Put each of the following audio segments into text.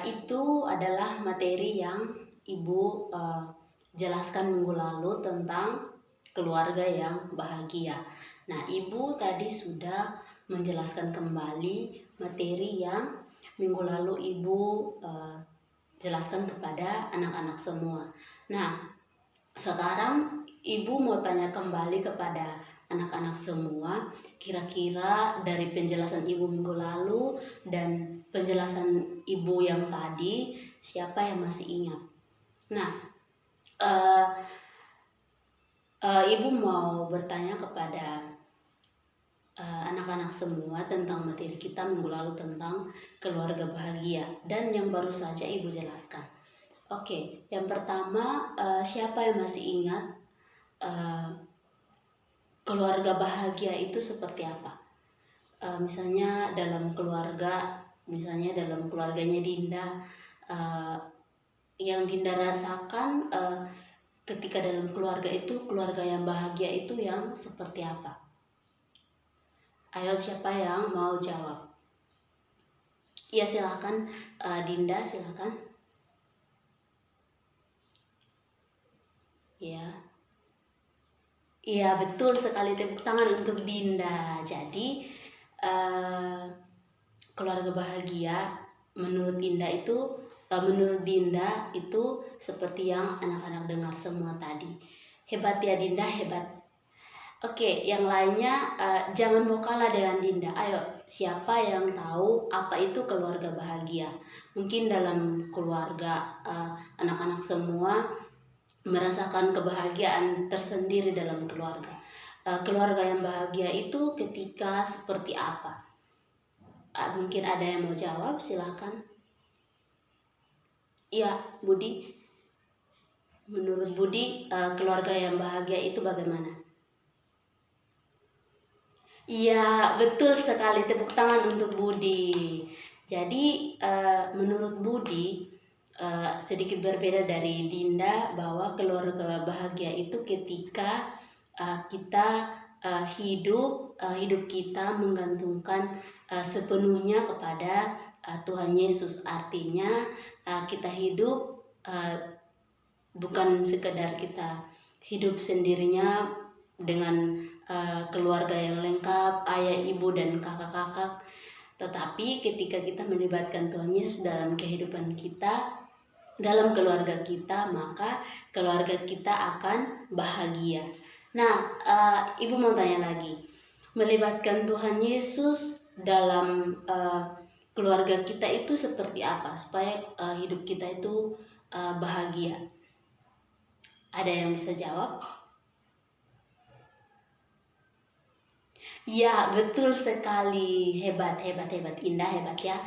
Itu adalah materi yang Ibu jelaskan minggu lalu tentang keluarga yang bahagia. Ibu tadi sudah menjelaskan kembali materi yang minggu lalu Ibu jelaskan kepada anak-anak semua. Sekarang Ibu mau tanya kembali kepada anak-anak semua, kira-kira dari penjelasan Ibu minggu lalu dan penjelasan Ibu yang tadi, siapa yang masih ingat? Uh, Ibu mau bertanya kepada anak-anak semua tentang materi kita minggu lalu tentang keluarga bahagia dan yang baru saja Ibu jelaskan. Oke, yang pertama, siapa yang masih ingat keluarga bahagia itu seperti apa? Misalnya dalam keluarganya Dinda, yang Dinda rasakan ketika dalam keluarga itu, keluarga yang bahagia itu yang seperti apa? Ayo, siapa yang mau jawab? Iya, silakan Dinda, silakan. Iya, betul sekali, tepuk tangan untuk Dinda. Jadi keluarga bahagia menurut Dinda itu seperti yang anak-anak dengar semua tadi. Hebat ya Dinda, hebat. Oke, yang lainnya jangan mau kalah dengan Dinda. Ayo, siapa yang tahu apa itu keluarga bahagia? Mungkin dalam keluarga anak-anak semua merasakan kebahagiaan tersendiri dalam keluarga. Keluarga yang bahagia itu ketika seperti apa? Mungkin ada yang mau jawab, silakan. Iya, Budi. Menurut Budi, keluarga yang bahagia itu bagaimana? Iya, betul sekali. Tepuk tangan untuk Budi. Jadi, menurut Budi, sedikit berbeda dari Dinda bahwa keluarga bahagia itu ketika kita hidup kita menggantungkan sepenuhnya kepada Tuhan Yesus. Artinya kita hidup bukan sekedar kita hidup sendirinya dengan keluarga yang lengkap, ayah, ibu, dan kakak-kakak, tetapi ketika kita melibatkan Tuhan Yesus dalam kehidupan kita, dalam keluarga kita, maka keluarga kita akan bahagia. Ibu mau tanya lagi, melibatkan Tuhan Yesus dalam keluarga kita itu seperti apa supaya hidup kita itu bahagia? Ada yang bisa jawab? Ya, betul sekali. Hebat, Indah, hebat ya.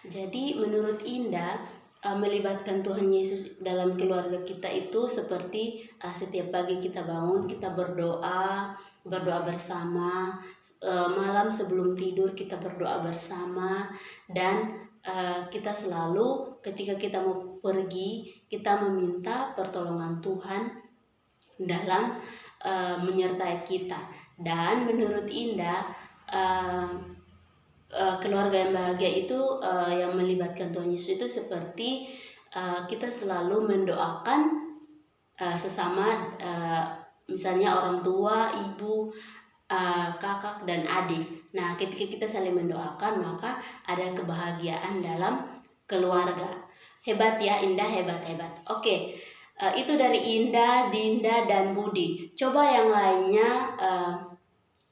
Jadi menurut Indah, melibatkan Tuhan Yesus dalam keluarga kita itu seperti setiap pagi kita bangun, kita berdoa bersama, malam sebelum tidur kita berdoa bersama, dan kita selalu ketika kita mau pergi, kita meminta pertolongan Tuhan dalam menyertai kita. Dan menurut Indah, keluarga yang bahagia itu yang melibatkan Tuhan Yesus itu seperti kita selalu mendoakan sesama, misalnya orang tua, ibu, kakak, dan adik. Ketika kita saling mendoakan, maka ada kebahagiaan dalam keluarga. Hebat ya Indah, hebat. Oke, itu dari Indah, Dinda, dan Budi. Coba yang lainnya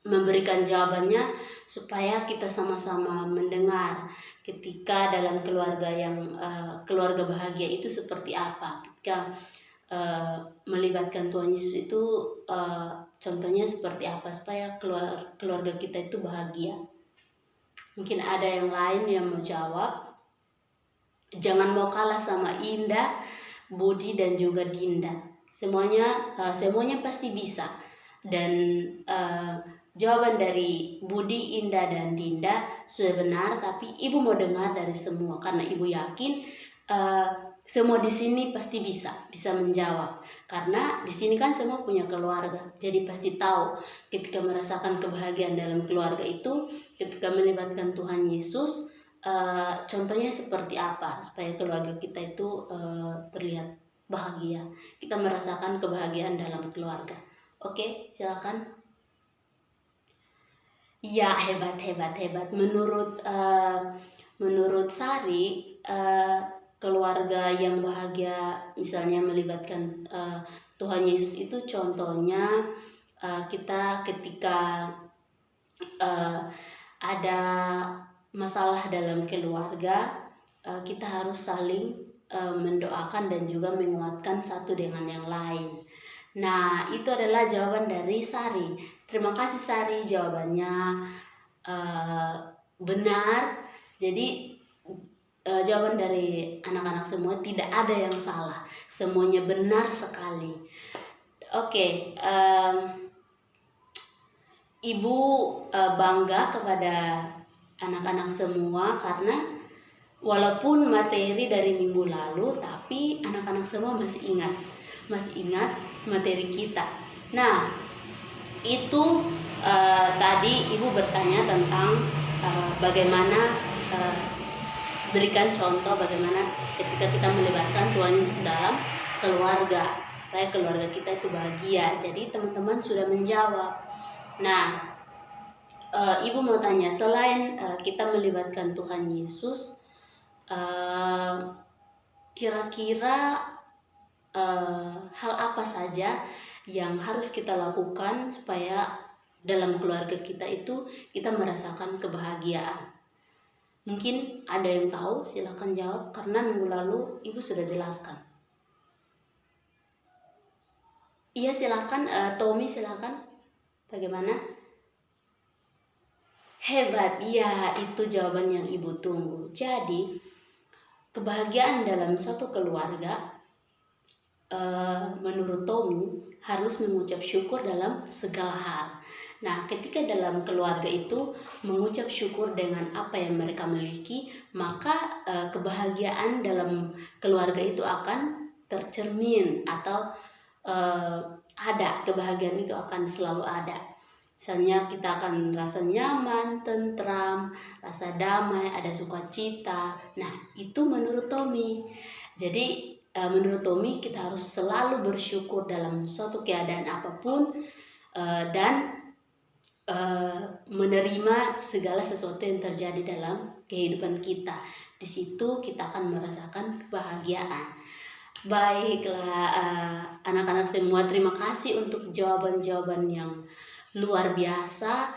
memberikan jawabannya supaya kita sama-sama mendengar ketika dalam keluarga yang keluarga bahagia itu seperti apa. Ketika melibatkan Tuhan Yesus itu contohnya seperti apa supaya keluarga kita itu bahagia. Mungkin ada yang lain yang mau jawab. Jangan mau kalah sama Indah, Budi, dan juga Dinda. Semuanya pasti bisa. Dan jawaban dari Budi, Indah, dan Dinda sudah benar, tapi Ibu mau dengar dari semua karena Ibu yakin semua di sini pasti bisa menjawab. Karena di sini kan semua punya keluarga, jadi pasti tahu ketika merasakan kebahagiaan dalam keluarga itu ketika melibatkan Tuhan Yesus, contohnya seperti apa supaya keluarga kita itu terlihat bahagia, kita merasakan kebahagiaan dalam keluarga. Oke, silakan. Ya, hebat hebat hebat. Menurut Sari, keluarga yang bahagia misalnya melibatkan Tuhan Yesus itu contohnya kita ketika ada masalah dalam keluarga, kita harus saling mendoakan dan juga menguatkan satu dengan yang lain. Nah, itu adalah jawaban dari Sari. Terima kasih Sari, jawabannya benar. Jadi jawaban dari anak-anak semua tidak ada yang salah, semuanya benar sekali. Oke, Ibu bangga kepada anak-anak semua karena walaupun materi dari minggu lalu, tapi anak-anak semua masih ingat materi kita. Nah, itu tadi Ibu bertanya tentang bagaimana berikan contoh bagaimana ketika kita melibatkan Tuhan Yesus dalam keluarga, supaya keluarga kita itu bahagia. Jadi teman-teman sudah menjawab. Nah, Ibu mau tanya, selain kita melibatkan Tuhan Yesus, kira-kira hal apa saja yang harus kita lakukan supaya dalam keluarga kita itu kita merasakan kebahagiaan? Mungkin ada yang tahu, silakan jawab, karena minggu lalu Ibu sudah jelaskan. Iya, silakan. Tommy, silakan. Bagaimana? Hebat, iya, itu jawaban yang Ibu tunggu. Jadi, kebahagiaan dalam suatu keluarga, menurut Tommy, harus mengucap syukur dalam segala hal. Nah, ketika dalam keluarga itu mengucap syukur dengan apa yang mereka miliki, maka kebahagiaan dalam keluarga itu akan tercermin atau ada, kebahagiaan itu akan selalu ada. Misalnya kita akan rasa nyaman, tentram, rasa damai, ada sukacita. Nah, itu menurut Tommy. Jadi menurut Tommy kita harus selalu bersyukur dalam suatu keadaan apapun dan menerima segala sesuatu yang terjadi dalam kehidupan kita. Di situ kita akan merasakan kebahagiaan. Baiklah anak-anak semua, terima kasih untuk jawaban-jawaban yang luar biasa.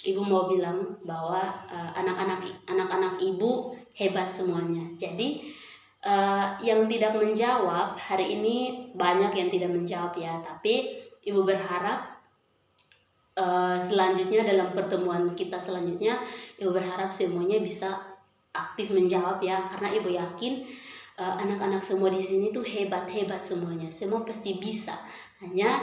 Ibu mau bilang bahwa anak-anak Ibu hebat semuanya. Jadi yang tidak menjawab hari ini banyak yang tidak menjawab ya, tapi Ibu berharap selanjutnya dalam pertemuan kita selanjutnya Ibu berharap semuanya bisa aktif menjawab ya, karena Ibu yakin anak-anak semua di sini tuh hebat semuanya, semua pasti bisa. Hanya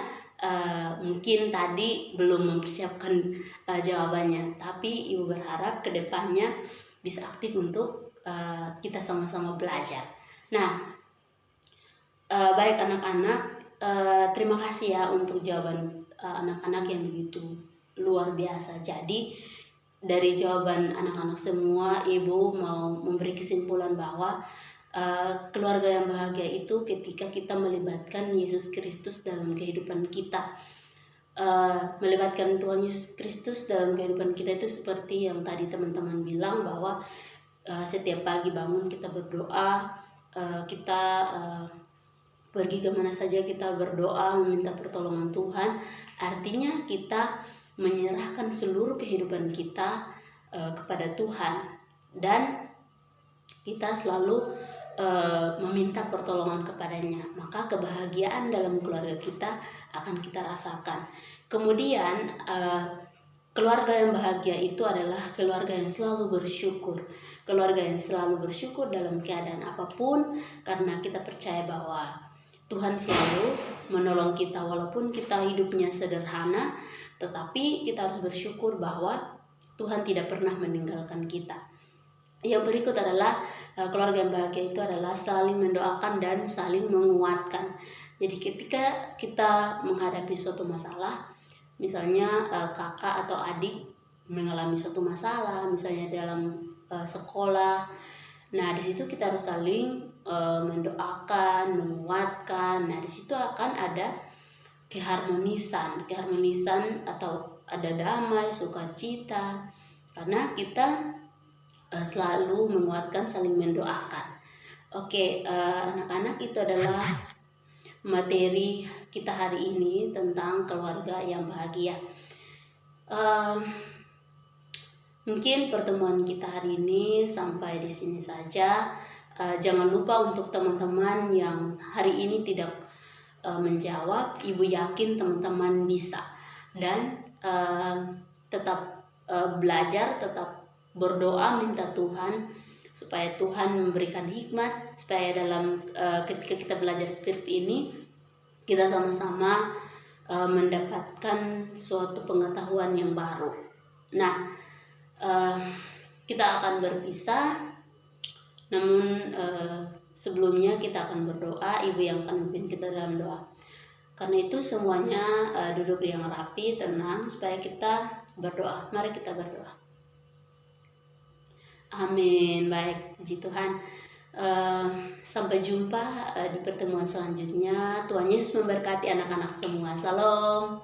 mungkin tadi belum mempersiapkan jawabannya, tapi Ibu berharap kedepannya bisa aktif untuk kita sama-sama belajar. Nah, baik anak-anak, terima kasih ya untuk jawaban anak-anak yang begitu luar biasa. Jadi dari jawaban anak-anak semua, Ibu mau memberi kesimpulan bahwa keluarga yang bahagia itu ketika kita melibatkan Yesus Kristus dalam kehidupan kita. Melibatkan Tuhan Yesus Kristus dalam kehidupan kita itu seperti yang tadi teman-teman bilang, bahwa setiap pagi bangun kita berdoa, kita pergi kemana saja kita berdoa meminta pertolongan Tuhan. Artinya kita menyerahkan seluruh kehidupan kita kepada Tuhan, dan kita selalu meminta pertolongan kepadanya. Maka kebahagiaan dalam keluarga kita akan kita rasakan. Kemudian keluarga yang bahagia itu adalah keluarga yang selalu bersyukur. Keluarga yang selalu bersyukur dalam keadaan apapun, karena kita percaya bahwa Tuhan selalu menolong kita walaupun kita hidupnya sederhana, tetapi kita harus bersyukur bahwa Tuhan tidak pernah meninggalkan kita. Yang berikut adalah keluarga yang bahagia itu adalah saling mendoakan dan saling menguatkan. Jadi ketika kita menghadapi suatu masalah, misalnya kakak atau adik mengalami suatu masalah, misalnya dalam sekolah. Nah, di situ kita harus saling mendoakan, menguatkan. Nah, di situ akan ada keharmonisan atau ada damai, sukacita, karena kita selalu menguatkan, saling mendoakan. Oke, anak-anak, itu adalah materi kita hari ini tentang keluarga yang bahagia. Mungkin pertemuan kita hari ini sampai di sini saja. Jangan lupa untuk teman-teman yang hari ini tidak menjawab, Ibu yakin teman-teman bisa, dan tetap belajar, tetap berdoa minta Tuhan supaya Tuhan memberikan hikmat, supaya dalam ketika kita belajar seperti ini kita sama-sama mendapatkan suatu pengetahuan yang baru. Nah, kita akan berpisah, namun sebelumnya kita akan berdoa. Ibu yang akan memimpin kita dalam doa. Karena itu semuanya duduk yang rapi, tenang, supaya kita berdoa. Mari kita berdoa. Amin. Baik, puji Tuhan. Sampai jumpa di pertemuan selanjutnya. Tuhan Yesus memberkati anak-anak semua. Salam.